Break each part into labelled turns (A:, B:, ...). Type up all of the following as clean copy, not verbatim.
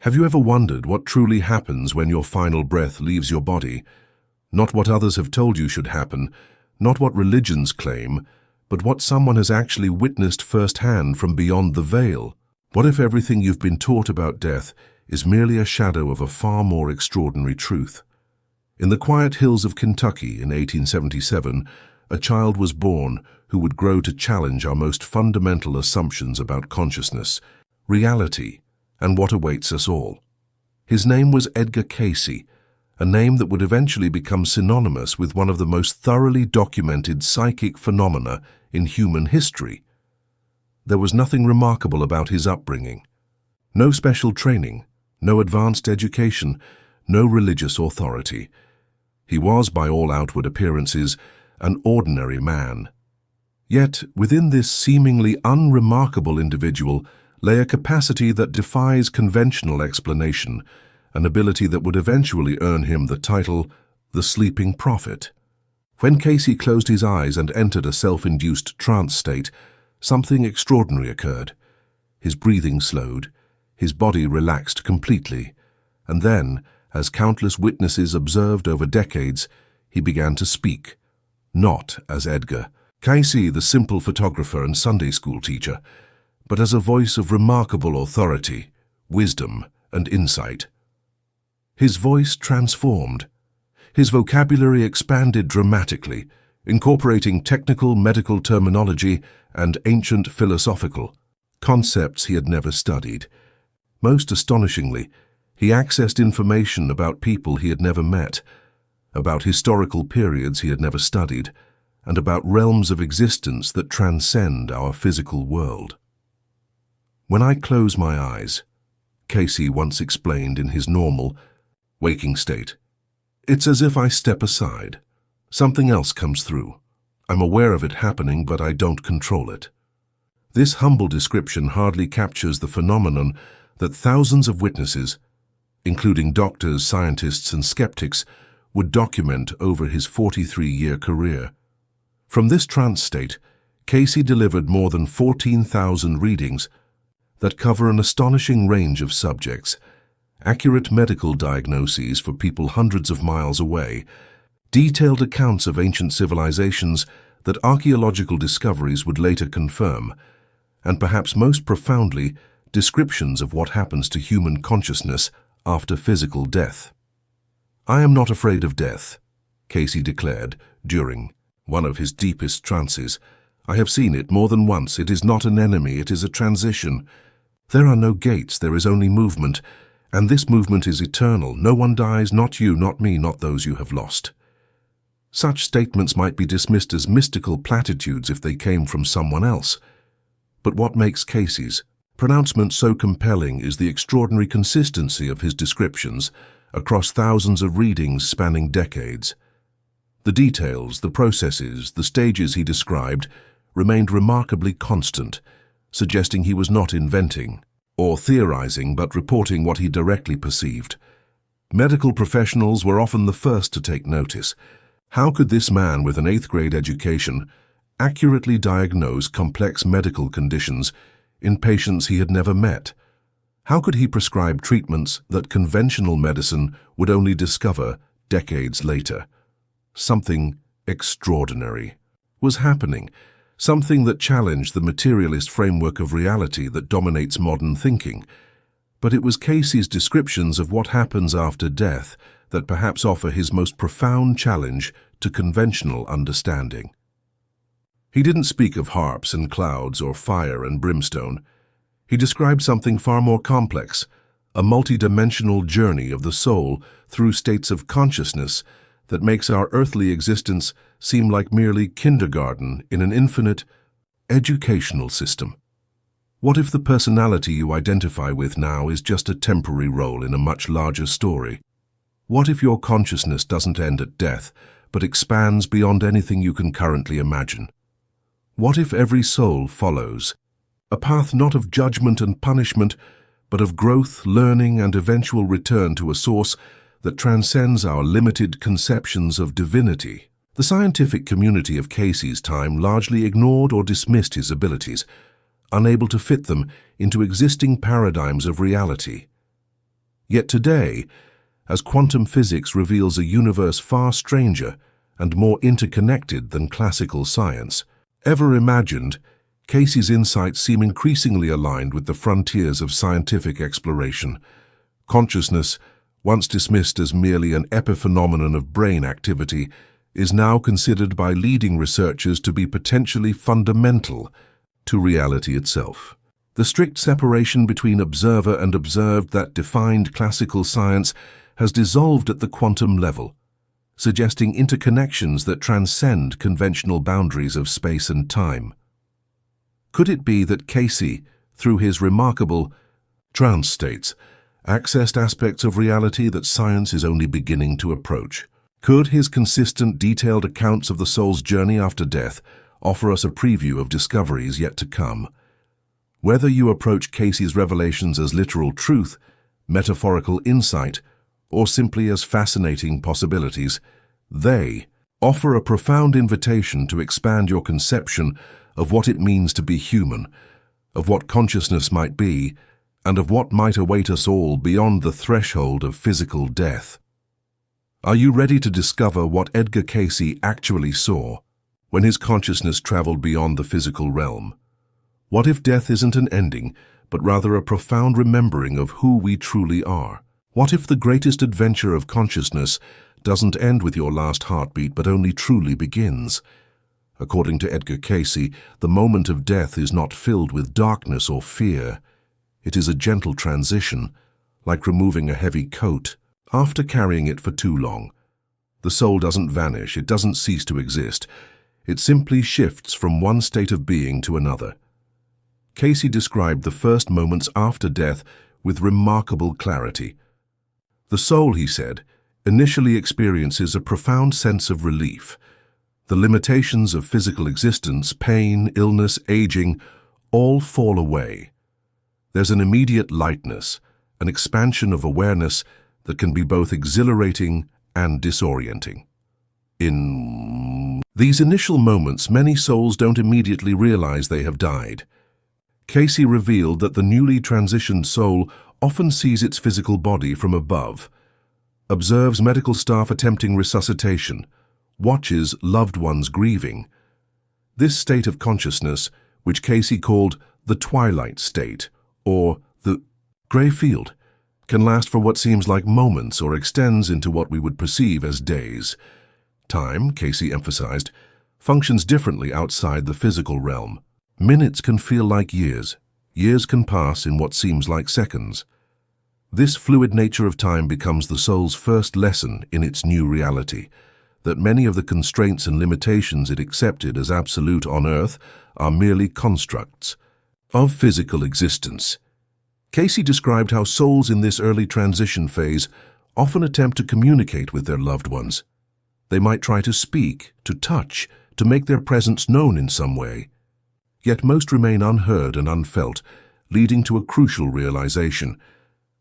A: Have you ever wondered what truly happens when your final breath leaves your body? Not what others have told you should happen, not what religions claim, but what someone has actually witnessed firsthand from beyond the veil. What if everything you've been taught about death is merely a shadow of a far more extraordinary truth? In the quiet hills of Kentucky in 1877, a child was born who would grow to challenge our most fundamental assumptions about consciousness, reality, and what awaits us all. His name was Edgar Cayce, a name that would eventually become synonymous with one of the most thoroughly documented psychic phenomena in human history. There was nothing remarkable about his upbringing. No special training, no advanced education, no religious authority. He was, by all outward appearances, an ordinary man. Yet, within this seemingly unremarkable individual lay a capacity that defies conventional explanation, an ability that would eventually earn him the title, the Sleeping Prophet. When Cayce closed his eyes and entered a self-induced trance state, something extraordinary occurred. His breathing slowed, his body relaxed completely, and then, as countless witnesses observed over decades, he began to speak, not as Edgar Cayce, the simple photographer and Sunday school teacher, but as a voice of remarkable authority, wisdom, and insight. His voice transformed. His vocabulary expanded dramatically, incorporating technical medical terminology and ancient philosophical concepts he had never studied. Most astonishingly, he accessed information about people he had never met, about historical periods he had never studied, and about realms of existence that transcend our physical world. "When I close my eyes," Cayce once explained in his normal, waking state, "it's as if I step aside. Something else comes through. I'm aware of it happening, but I don't control it." This humble description hardly captures the phenomenon that thousands of witnesses, including doctors, scientists, and skeptics, would document over his 43-year career. From this trance state, Cayce delivered more than 14,000 readings that cover an astonishing range of subjects: accurate medical diagnoses for people hundreds of miles away, detailed accounts of ancient civilizations that archaeological discoveries would later confirm, and perhaps most profoundly, descriptions of what happens to human consciousness after physical death. "I am not afraid of death," Cayce declared during one of his deepest trances. "I have seen it more than once. It is not an enemy, it is a transition. There are no gates, there is only movement, and this movement is eternal. No one dies, not you, not me, not those you have lost." Such statements might be dismissed as mystical platitudes if they came from someone else. But what makes Cayce's pronouncement so compelling is the extraordinary consistency of his descriptions across thousands of readings spanning decades. The details, the processes, the stages he described remained remarkably constant, suggesting he was not inventing or theorizing but reporting what he directly perceived. Medical professionals were often the first to take notice. How could this man with an 8th-grade education accurately diagnose complex medical conditions in patients he had never met? How could he prescribe treatments that conventional medicine would only discover decades later? Something extraordinary was happening, something that challenged the materialist framework of reality that dominates modern thinking. But it was Cayce's descriptions of what happens after death that perhaps offer his most profound challenge to conventional understanding. He didn't speak of harps and clouds or fire and brimstone. He described something far more complex, a multidimensional journey of the soul through states of consciousness that makes our earthly existence seem like merely kindergarten in an infinite educational system. What if the personality you identify with now is just a temporary role in a much larger story? What if your consciousness doesn't end at death, but expands beyond anything you can currently imagine? What if every soul follows a path not of judgment and punishment, but of growth, learning, and eventual return to a source that transcends our limited conceptions of divinity? The scientific community of Cayce's time largely ignored or dismissed his abilities, unable to fit them into existing paradigms of reality. Yet today, as quantum physics reveals a universe far stranger and more interconnected than classical science, ever imagined, Cayce's insights seem increasingly aligned with the frontiers of scientific exploration. Consciousness, once dismissed as merely an epiphenomenon of brain activity, is now considered by leading researchers to be potentially fundamental to reality itself. The strict separation between observer and observed that defined classical science has dissolved at the quantum level, suggesting interconnections that transcend conventional boundaries of space and time. Could it be that Cayce, through his remarkable trance states, accessed aspects of reality that science is only beginning to approach? Could his consistent, detailed accounts of the soul's journey after death offer us a preview of discoveries yet to come? Whether you approach Cayce's revelations as literal truth, metaphorical insight, or simply as fascinating possibilities, they offer a profound invitation to expand your conception of what it means to be human, of what consciousness might be, and of what might await us all beyond the threshold of physical death. Are you ready to discover what Edgar Cayce actually saw when his consciousness traveled beyond the physical realm? What if death isn't an ending, but rather a profound remembering of who we truly are? What if the greatest adventure of consciousness doesn't end with your last heartbeat, but only truly begins? According to Edgar Cayce, the moment of death is not filled with darkness or fear. It is a gentle transition, like removing a heavy coat after carrying it for too long. The soul doesn't vanish, it doesn't cease to exist. It simply shifts from one state of being to another. Cayce described the first moments after death with remarkable clarity. The soul, he said, initially experiences a profound sense of relief. The limitations of physical existence, pain, illness, aging, all fall away. There's an immediate lightness, an expansion of awareness that can be both exhilarating and disorienting. In these initial moments, many souls don't immediately realize they have died. Cayce revealed that the newly transitioned soul often sees its physical body from above, observes medical staff attempting resuscitation, watches loved ones grieving. This state of consciousness, which Cayce called the twilight state, or the grey field, can last for what seems like moments or extends into what we would perceive as days. Time, Cayce emphasized, functions differently outside the physical realm. Minutes can feel like years. Years can pass in what seems like seconds. This fluid nature of time becomes the soul's first lesson in its new reality, that many of the constraints and limitations it accepted as absolute on Earth are merely constructs of physical existence. Cayce described how souls in this early transition phase often attempt to communicate with their loved ones. They might try to speak, to touch, to make their presence known in some way. Yet most remain unheard and unfelt, leading to a crucial realization.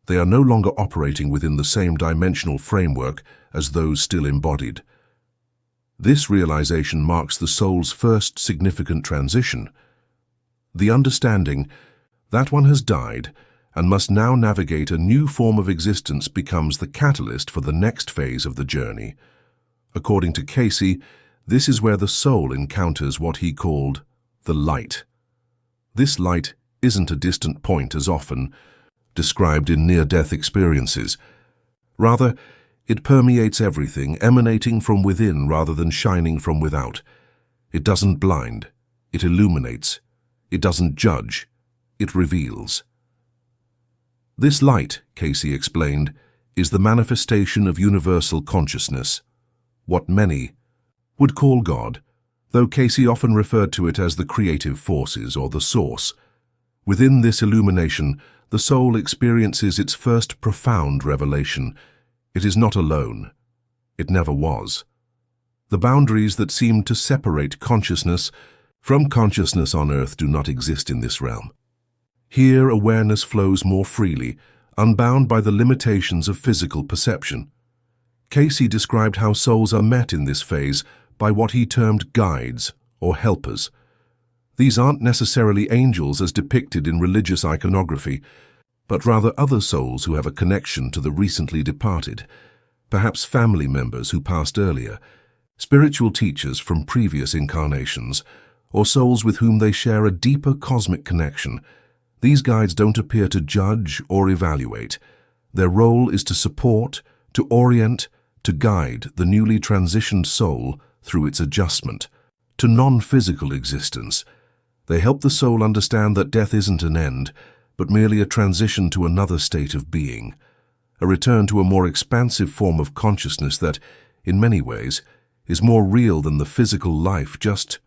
A: They are no longer operating within the same dimensional framework as those still embodied. This realization marks the soul's first significant transition. The understanding that one has died and must now navigate a new form of existence becomes the catalyst for the next phase of the journey. According to Cayce, this is where the soul encounters what he called the light. This light isn't a distant point as often described in near-death experiences. Rather, it permeates everything, emanating from within rather than shining from without. It doesn't blind, it illuminates. It doesn't judge, it reveals. This light, Cayce explained, is the manifestation of universal consciousness, what many would call God, though Cayce often referred to it as the creative forces or the source. Within this illumination, the soul experiences its first profound revelation. It is not alone. It never was. The boundaries that seem to separate consciousness from consciousness on Earth do not exist in this realm. Here, awareness flows more freely, unbound by the limitations of physical perception. Cayce described how souls are met in this phase by what he termed guides or helpers. These aren't necessarily angels as depicted in religious iconography. but rather other souls who have a connection to the recently departed, perhaps family members who passed earlier, spiritual teachers from previous incarnations, or souls with whom they share a deeper cosmic connection. These guides don't appear to judge or evaluate. Their role is to support, to orient, to guide the newly transitioned soul through its adjustment to non-physical existence. They help the soul understand that death isn't an end, but merely a transition to another state of being, a return to a more expansive form of consciousness that, in many ways, is more real than the physical life just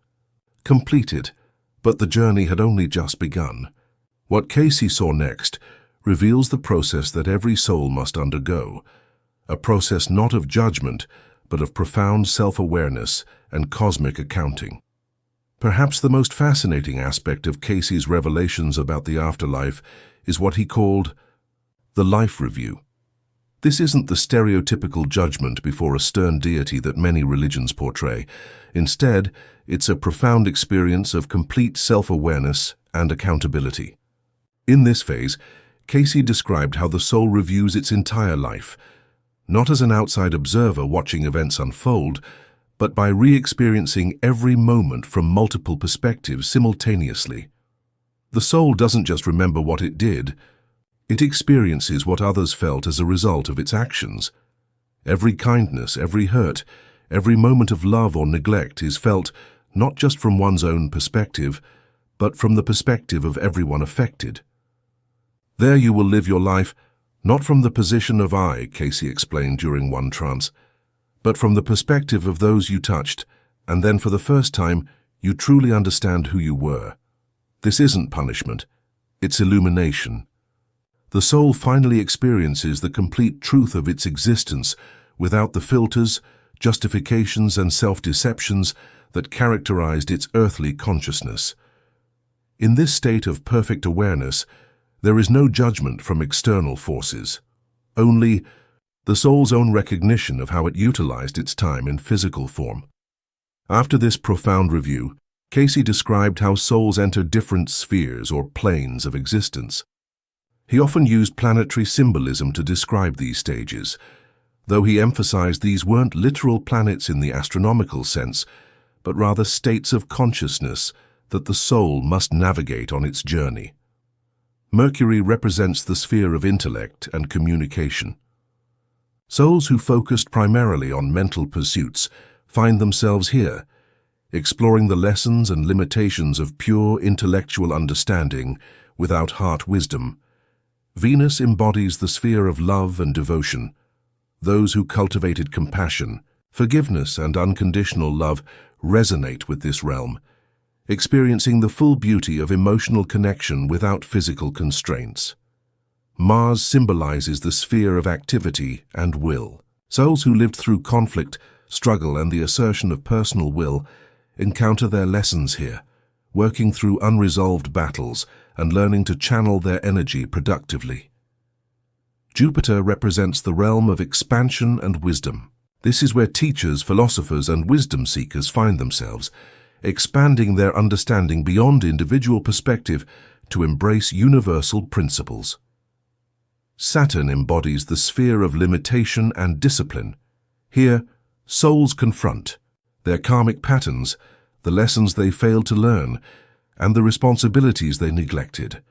A: completed, but the journey had only just begun. What Cayce saw next reveals the process that every soul must undergo, a process not of judgment, but of profound self-awareness and cosmic accounting. Perhaps the most fascinating aspect of Cayce's revelations about the afterlife is what he called the life review. This isn't the stereotypical judgment before a stern deity that many religions portray. Instead, it's a profound experience of complete self-awareness and accountability. In this phase, Cayce described how the soul reviews its entire life, not as an outside observer watching events unfold, but by re-experiencing every moment from multiple perspectives simultaneously. The soul doesn't just remember what it did, it experiences what others felt as a result of its actions. Every kindness, every hurt, every moment of love or neglect is felt not just from one's own perspective, but from the perspective of everyone affected. There you will live your life not from the position of I, Cayce explained during one trance, but from the perspective of those you touched, and then for the first time, you truly understand who you were. This isn't punishment, it's illumination. The soul finally experiences the complete truth of its existence without the filters, justifications, and self-deceptions that characterized its earthly consciousness. In this state of perfect awareness, there is no judgment from external forces, only the soul's own recognition of how it utilized its time in physical form. After this profound review, Cayce described how souls enter different spheres or planes of existence. He often used planetary symbolism to describe these stages, though he emphasized these weren't literal planets in the astronomical sense, but rather states of consciousness that the soul must navigate on its journey. Mercury represents the sphere of intellect and communication. Souls who focused primarily on mental pursuits find themselves here, exploring the lessons and limitations of pure intellectual understanding without heart wisdom. Venus embodies the sphere of love and devotion. Those who cultivated compassion, forgiveness, and unconditional love resonate with this realm, experiencing the full beauty of emotional connection without physical constraints. Mars symbolizes the sphere of activity and will. Souls who lived through conflict, struggle, and the assertion of personal will encounter their lessons here, working through unresolved battles and learning to channel their energy productively. Jupiter represents the realm of expansion and wisdom. This is where teachers, philosophers, and wisdom seekers find themselves, expanding their understanding beyond individual perspective to embrace universal principles. Saturn embodies the sphere of limitation and discipline. Here, souls confront their karmic patterns, the lessons they failed to learn, and the responsibilities they neglected.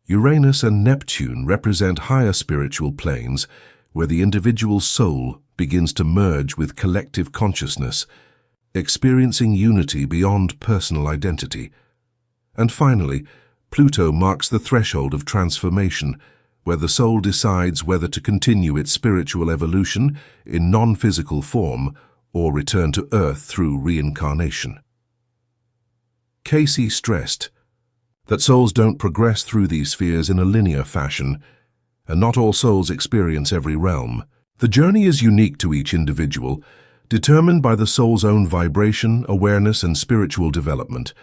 A: Uranus and Neptune represent higher spiritual planes where the individual soul begins to merge with collective consciousness, experiencing unity beyond personal identity. And finally, Pluto marks the threshold of transformation, where the soul decides whether to continue its spiritual evolution in non-physical form or return to Earth through reincarnation. Cayce stressed that souls don't progress through these spheres in a linear fashion, and not all souls experience every realm. The journey is unique to each individual, determined by the soul's own vibration, awareness, and spiritual development.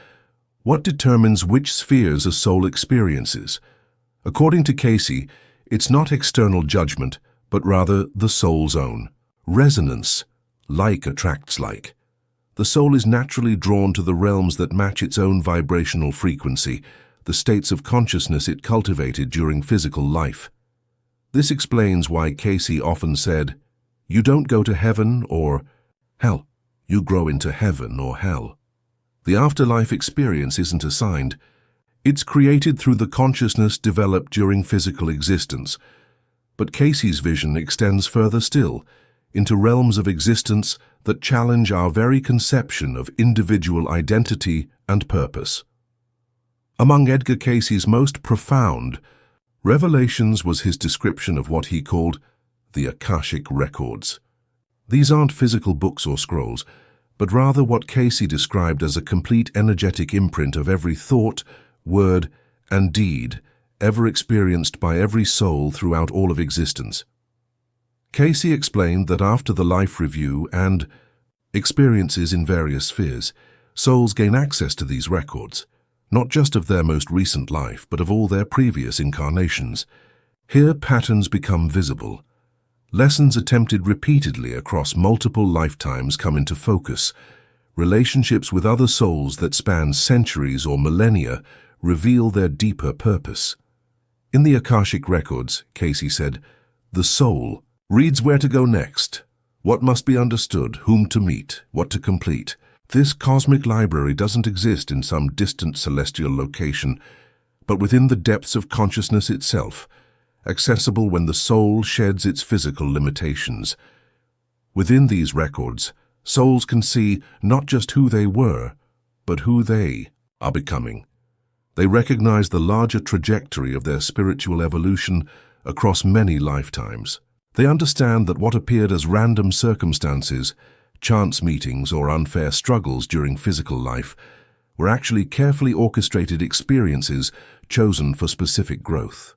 A: What determines which spheres a soul experiences? According to Cayce, it's not external judgment, but rather the soul's own. Resonance. Like attracts like. The soul is naturally drawn to the realms that match its own vibrational frequency, the states of consciousness it cultivated during physical life. This explains why Cayce often said, "You don't go to heaven or hell, you grow into heaven or hell." The afterlife experience isn't assigned. It's created through the consciousness developed during physical existence. But Cayce's vision extends further still, into realms of existence that challenge our very conception of individual identity and purpose. Among Edgar Cayce's most profound revelations was his description of what he called the Akashic Records. These aren't physical books or scrolls, but rather what Cayce described as a complete energetic imprint of every thought, word, and deed ever experienced by every soul throughout all of existence. Cayce explained that after the life review and experiences in various spheres, souls gain access to these records, not just of their most recent life, but of all their previous incarnations. Here patterns become visible. Lessons attempted repeatedly across multiple lifetimes come into focus. Relationships with other souls that span centuries or millennia reveal their deeper purpose. In the Akashic Records, Cayce said, the soul reads where to go next, what must be understood, whom to meet, what to complete. This cosmic library doesn't exist in some distant celestial location, but within the depths of consciousness itself, accessible when the soul sheds its physical limitations. Within these records, souls can see not just who they were, but who they are becoming. They recognize the larger trajectory of their spiritual evolution across many lifetimes. They understand that what appeared as random circumstances, chance meetings, or unfair struggles during physical life were actually carefully orchestrated experiences chosen for specific growth.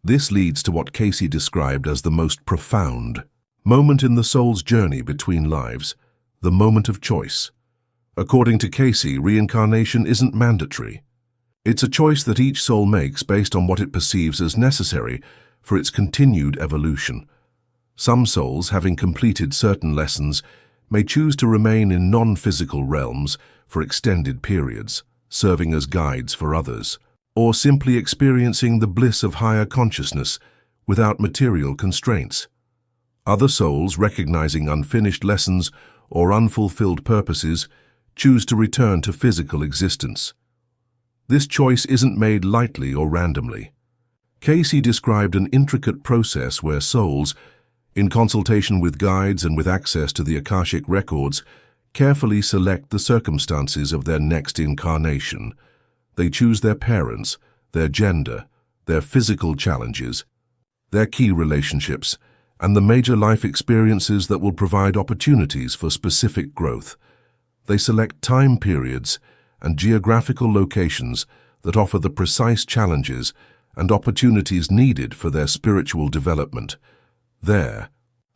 A: This leads to what Cayce described as the most profound moment in the soul's journey between lives, the moment of choice. According to Cayce, reincarnation isn't mandatory. It's a choice that each soul makes based on what it perceives as necessary for its continued evolution. Some souls, having completed certain lessons, may choose to remain in non-physical realms for extended periods, serving as guides for others, or simply experiencing the bliss of higher consciousness without material constraints. Other souls, recognizing unfinished lessons or unfulfilled purposes, choose to return to physical existence. This choice isn't made lightly or randomly. Cayce described an intricate process where souls, in consultation with guides and with access to the Akashic Records, carefully select the circumstances of their next incarnation. They choose their parents, their gender, their physical challenges, their key relationships, and the major life experiences that will provide opportunities for specific growth. They select time periods and geographical locations that offer the precise challenges and opportunities needed for their spiritual development. There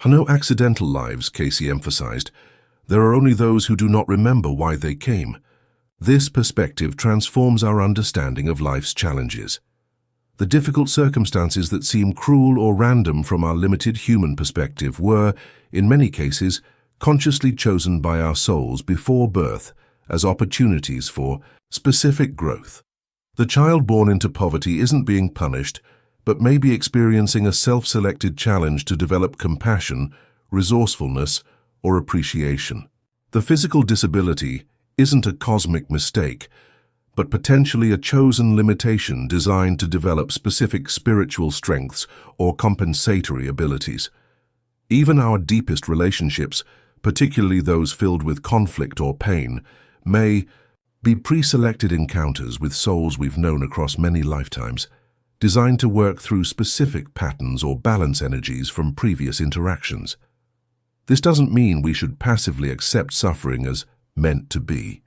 A: are no accidental lives, Cayce emphasized. There are only those who do not remember why they came. This perspective transforms our understanding of life's challenges. The difficult circumstances that seem cruel or random from our limited human perspective were, in many cases, consciously chosen by our souls before birth as opportunities for specific growth. The child born into poverty isn't being punished, but may be experiencing a self-selected challenge to develop compassion, resourcefulness, or appreciation. The physical disability isn't a cosmic mistake, but potentially a chosen limitation designed to develop specific spiritual strengths or compensatory abilities. Even our deepest relationships, particularly those filled with conflict or pain, may be pre-selected encounters with souls we've known across many lifetimes, designed to work through specific patterns or balance energies from previous interactions. This doesn't mean we should passively accept suffering as meant to be.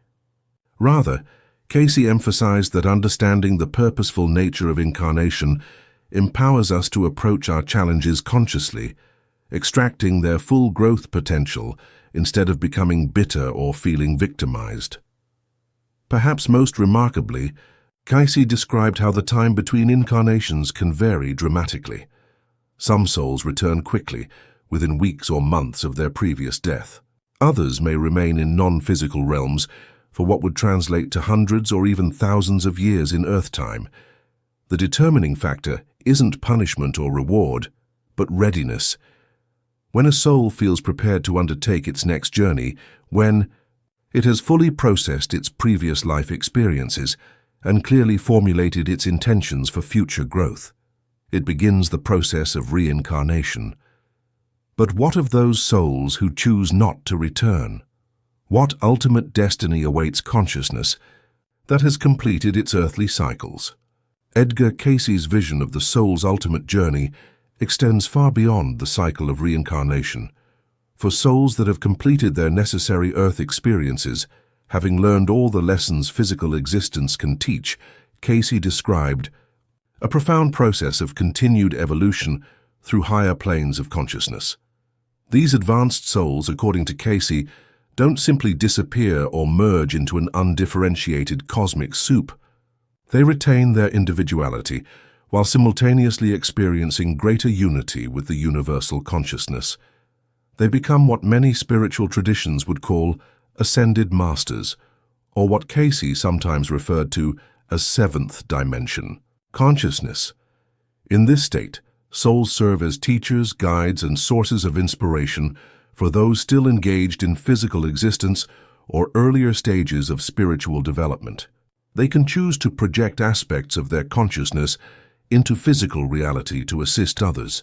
A: Rather, Cayce emphasized that understanding the purposeful nature of incarnation empowers us to approach our challenges consciously, extracting their full growth potential instead of becoming bitter or feeling victimized. Perhaps most remarkably, Cayce described how the time between incarnations can vary dramatically. Some souls return quickly, within weeks or months of their previous death. Others may remain in non-physical realms, for what would translate to hundreds or even thousands of years in Earth time. The determining factor isn't punishment or reward, but readiness. When a soul feels prepared to undertake its next journey, when it has fully processed its previous life experiences and clearly formulated its intentions for future growth, it begins the process of reincarnation. But what of those souls who choose not to return? What ultimate destiny awaits consciousness that has completed its earthly cycles? Edgar Cayce's vision of the soul's ultimate journey extends far beyond the cycle of reincarnation. For souls that have completed their necessary earth experiences, having learned all the lessons physical existence can teach, Cayce described a profound process of continued evolution through higher planes of consciousness. These advanced souls, according to Cayce, don't simply disappear or merge into an undifferentiated cosmic soup. They retain their individuality while simultaneously experiencing greater unity with the universal consciousness. They become what many spiritual traditions would call ascended masters, or what Cayce sometimes referred to as seventh dimension, consciousness. In this state, souls serve as teachers, guides, and sources of inspiration for those still engaged in physical existence or earlier stages of spiritual development. They can choose to project aspects of their consciousness into physical reality to assist others,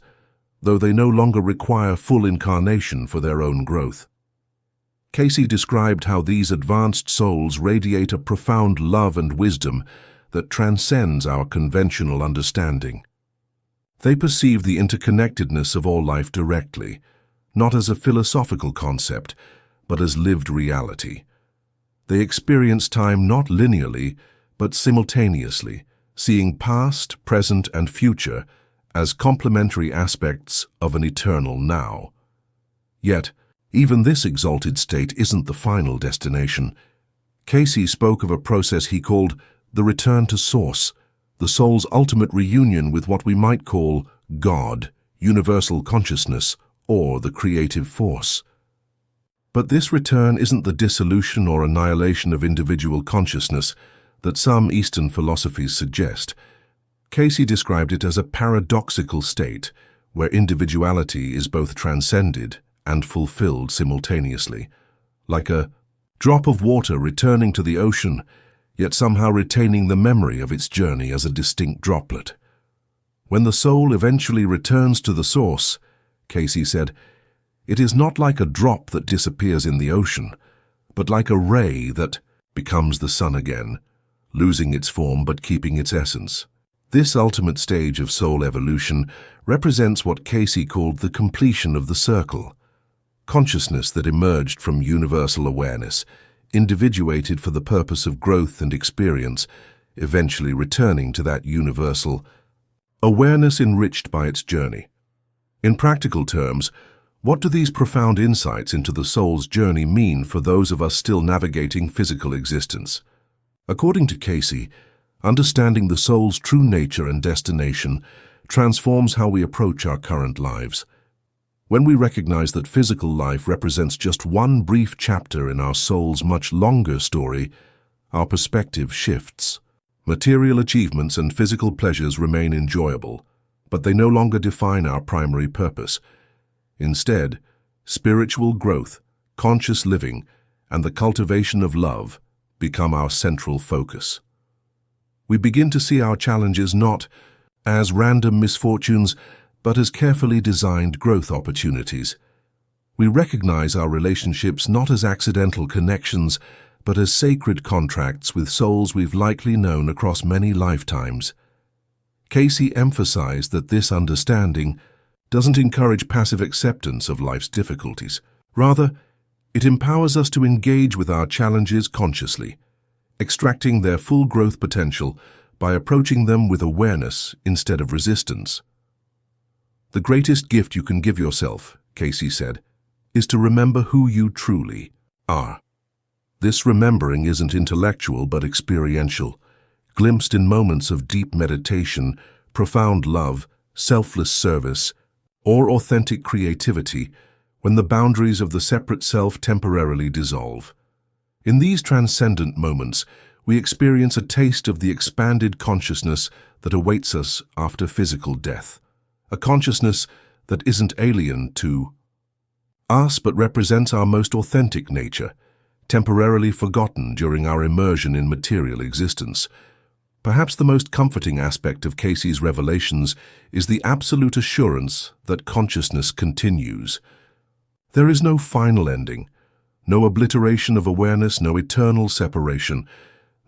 A: though they no longer require full incarnation for their own growth. Cayce described how these advanced souls radiate a profound love and wisdom that transcends our conventional understanding. They perceive the interconnectedness of all life directly, not as a philosophical concept, but as lived reality. They experience time not linearly, but simultaneously, seeing past, present, and future as complementary aspects of an eternal now. Yet, even this exalted state isn't the final destination. Cayce spoke of a process he called the return to source, the soul's ultimate reunion with what we might call God, universal consciousness, or the creative force. But this return isn't the dissolution or annihilation of individual consciousness that some Eastern philosophies suggest. Cayce described it as a paradoxical state where individuality is both transcended and fulfilled simultaneously, like a drop of water returning to the ocean, yet somehow retaining the memory of its journey as a distinct droplet. When the soul eventually returns to the source, Cayce said, it is not like a drop that disappears in the ocean, but like a ray that becomes the sun again, losing its form but keeping its essence. This ultimate stage of soul evolution represents what Cayce called the completion of the circle, consciousness that emerged from universal awareness, individuated for the purpose of growth and experience, eventually returning to that universal awareness enriched by its journey. In practical terms, what do these profound insights into the soul's journey mean for those of us still navigating physical existence? According to Cayce, understanding the soul's true nature and destination transforms how we approach our current lives. When we recognize that physical life represents just one brief chapter in our soul's much longer story, our perspective shifts. Material achievements and physical pleasures remain enjoyable, but they no longer define our primary purpose. Instead, spiritual growth, conscious living, and the cultivation of love become our central focus. We begin to see our challenges not as random misfortunes, but as carefully designed growth opportunities. We recognize our relationships not as accidental connections, but as sacred contracts with souls we've likely known across many lifetimes. Cayce emphasized that this understanding doesn't encourage passive acceptance of life's difficulties. Rather, it empowers us to engage with our challenges consciously, extracting their full growth potential by approaching them with awareness instead of resistance. The greatest gift you can give yourself, Cayce said, is to remember who you truly are. This remembering isn't intellectual but experiential, glimpsed in moments of deep meditation, profound love, selfless service, or authentic creativity when the boundaries of the separate self temporarily dissolve. In these transcendent moments, we experience a taste of the expanded consciousness that awaits us after physical death. A consciousness that isn't alien to us but represents our most authentic nature, temporarily forgotten during our immersion in material existence. Perhaps the most comforting aspect of Cayce's revelations is the absolute assurance that consciousness continues. There is no final ending, no obliteration of awareness, no eternal separation.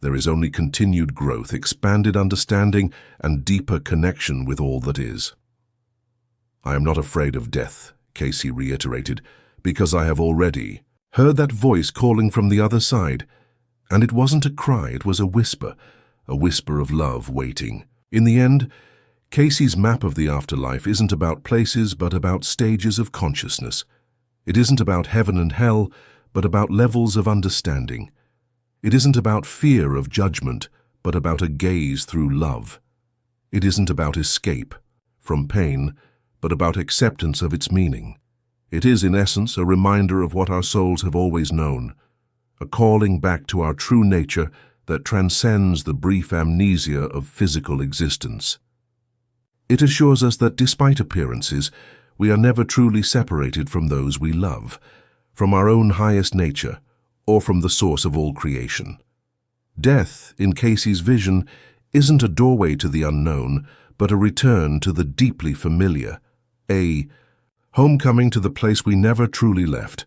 A: There is only continued growth, expanded understanding, and deeper connection with all that is. "I am not afraid of death," Cayce reiterated, "because I have already heard that voice calling from the other side. And it wasn't a cry, it was a whisper of love waiting." In the end, Cayce's map of the afterlife isn't about places but about stages of consciousness. It isn't about heaven and hell, but about levels of understanding. It isn't about fear of judgment, but about a gaze through love. It isn't about escape from pain, but about acceptance of its meaning. It is, in essence, a reminder of what our souls have always known, a calling back to our true nature that transcends the brief amnesia of physical existence. It assures us that despite appearances, we are never truly separated from those we love, from our own highest nature, or from the source of all creation. Death, in Cayce's vision, isn't a doorway to the unknown, but a return to the deeply familiar, a homecoming to the place we never truly left.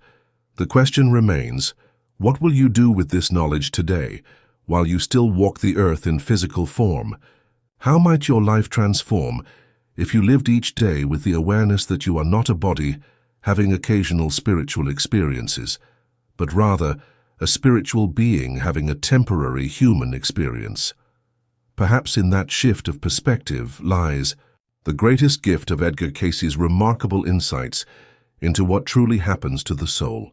A: The question remains, what will you do with this knowledge today, while you still walk the earth in physical form? How might your life transform if you lived each day with the awareness that you are not a body having occasional spiritual experiences, but rather a spiritual being having a temporary human experience? Perhaps in that shift of perspective lies the greatest gift of Edgar Cayce's remarkable insights into what truly happens to the soul.